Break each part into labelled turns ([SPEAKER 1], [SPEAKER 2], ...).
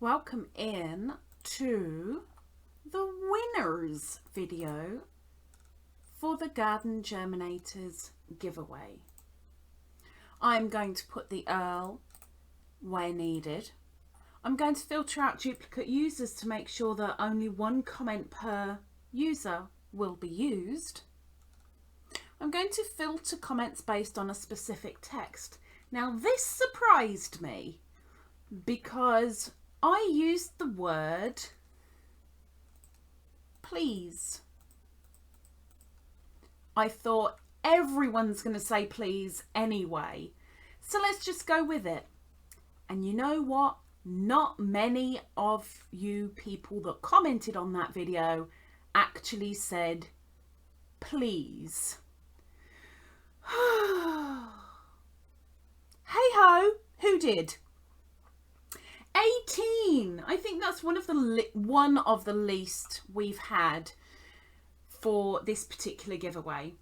[SPEAKER 1] welcome in to the winners video for the Garden Germinators giveaway. I'm going to put the URL where needed. I'm going to filter out duplicate users to make sure that only one comment per user will be used. I'm going to filter comments based on a specific text. Now this surprised me because I used the word please. I thought everyone's going to say please anyway, so let's just go with it. And you know what? Not many of you people that commented on that video actually said please. Hey ho, who did? 18. I think that's one of the least we've had for this particular giveaway.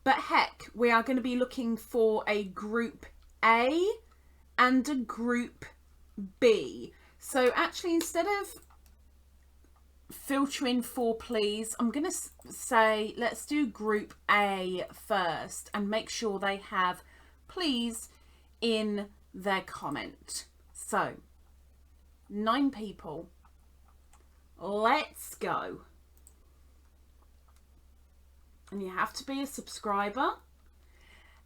[SPEAKER 1] But heck, we are going to be looking for a group A and a group B. So actually, instead of filtering for please, I'm going to say let's do group A first and make sure they have please in their comment. So 9 people. Let's go. And you have to be a subscriber.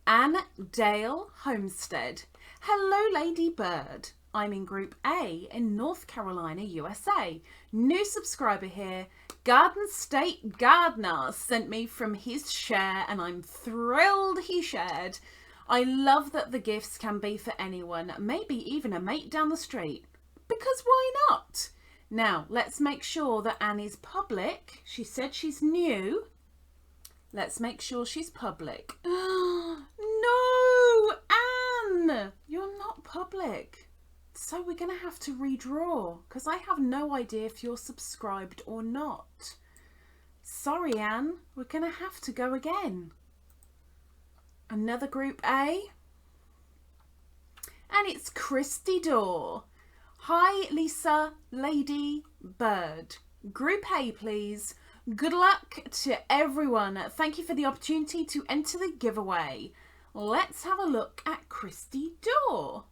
[SPEAKER 1] Anne Dale Homestead. Hello, LadybirD. I'm in Group A in North Carolina, USA. New subscriber here. Garden State Gardener sent me from his share and I'm thrilled he shared. I love that the gifts can be for anyone, maybe even a mate down the street. Because why not? Now, let's make sure that Anne is public. She said she's new. Let's make sure she's public. No, Anne, you're not public. So we're going to have to redraw because I have no idea if you're subscribed or not. Sorry, Anne, we're going to have to go again. Another group A. And it's Christy Dorr. Hi, Lisa, LadybirD. Group A, please. Good luck to everyone. Thank you for the opportunity to enter the giveaway. Let's have a look at Christy Dorr.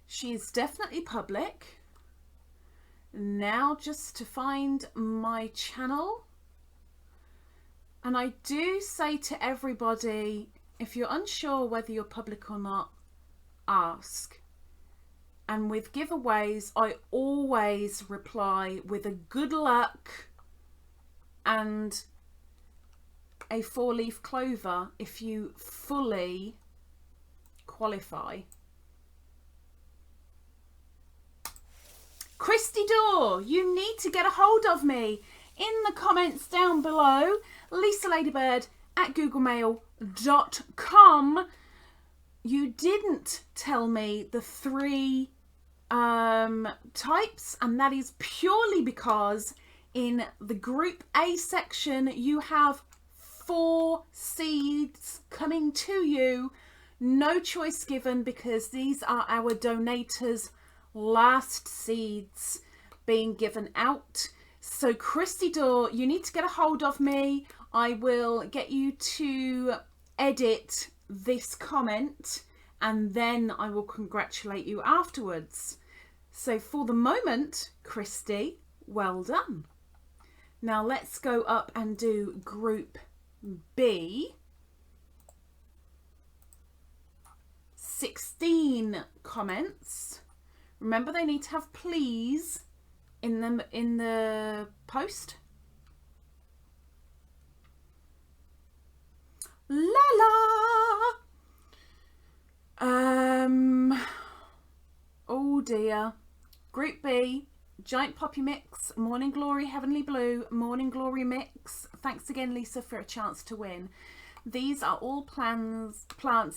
[SPEAKER 1] She is definitely public. Now just to find my channel. And I do say to everybody, if you're unsure whether you're public or not, ask. And with giveaways, I always reply with a good luck and a 4-leaf clover if you fully qualify. Christy Dorr, you need to get a hold of me in the comments down below. LisaLadybird@googlemail.com. You didn't tell me the 3 types, and that is purely because in the group A section you have 4 seeds coming to you. No choice given because these are our donators' last seeds being given out. So Christy Dorr, you need to get a hold of me. I will get you to edit this comment and then I will congratulate you afterwards. So for the moment, Christy, well done. Now let's go up and do group B. 16 comments. Remember, they need to have please in them in the post. Oh dear. Group B, Giant Poppy Mix, Morning Glory Heavenly Blue, Morning Glory Mix. Thanks again, Lisa, for a chance to win. These are all plants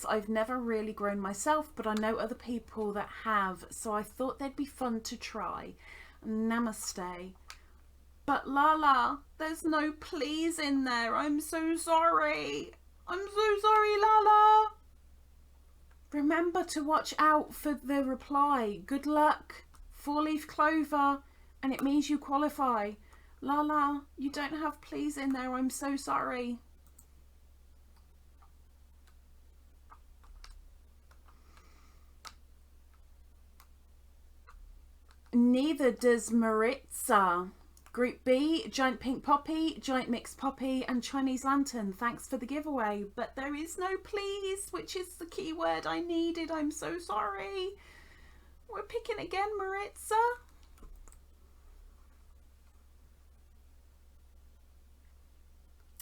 [SPEAKER 1] I've never really grown myself, but I know other people that have, so I thought they'd be fun to try. Namaste. But Lala, there's no please in there. I'm so sorry. I'm so sorry, Lala. Remember to watch out for the reply. Good luck 4-leaf clover, and it means you qualify. Lala, you don't have please in there. I'm so sorry. Neither does Maritza. Group B, giant pink poppy, giant mixed poppy, and Chinese lantern. Thanks for the giveaway. But there is no please, which is the key word I needed. I'm so sorry. We're picking again, Maritza.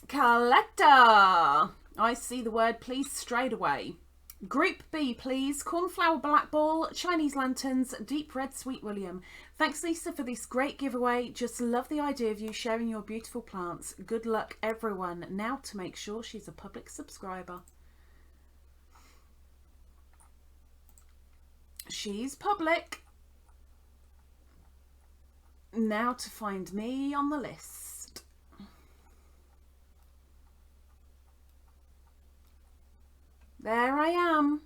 [SPEAKER 1] Carletta. I see the word please straight away. Group B, please. Cornflower black ball, Chinese lanterns, deep red sweet William. Thanks, Lisa, for this great giveaway. Just love the idea of you sharing your beautiful plants. Good luck, everyone. Now to make sure she's a public subscriber. She's public. Now to find me on the list. There I am,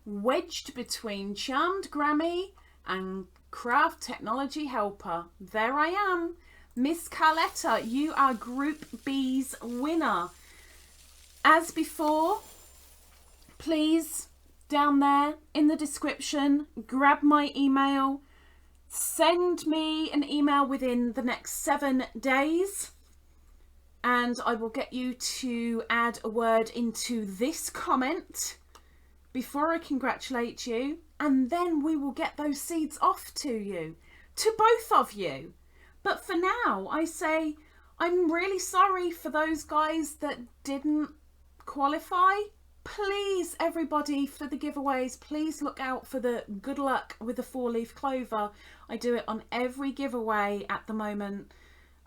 [SPEAKER 1] wedged between Charmed Grammy and Craft Technology Helper. There I am. Miss Carletta, you are Group B's winner. As before, please, down there in the description, grab my email. Send me an email within the next 7 days. And I will get you to add a word into this comment before I congratulate you. And then we will get those seeds off to you, to both of you. But for now, I say I'm really sorry for those guys that didn't qualify. Please, everybody, for the giveaways, please look out for the good luck with the 4-leaf clover. I do it on every giveaway at the moment.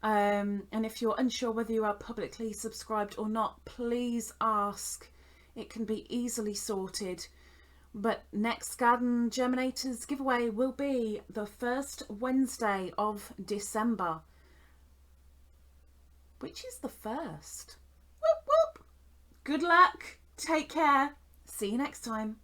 [SPEAKER 1] And if you're unsure whether you are publicly subscribed or not, please ask. It can be easily sorted. But next Garden Germinators giveaway will be the first Wednesday of December, which is the 1st. Whoop, whoop. Good luck. Take care. See you next time.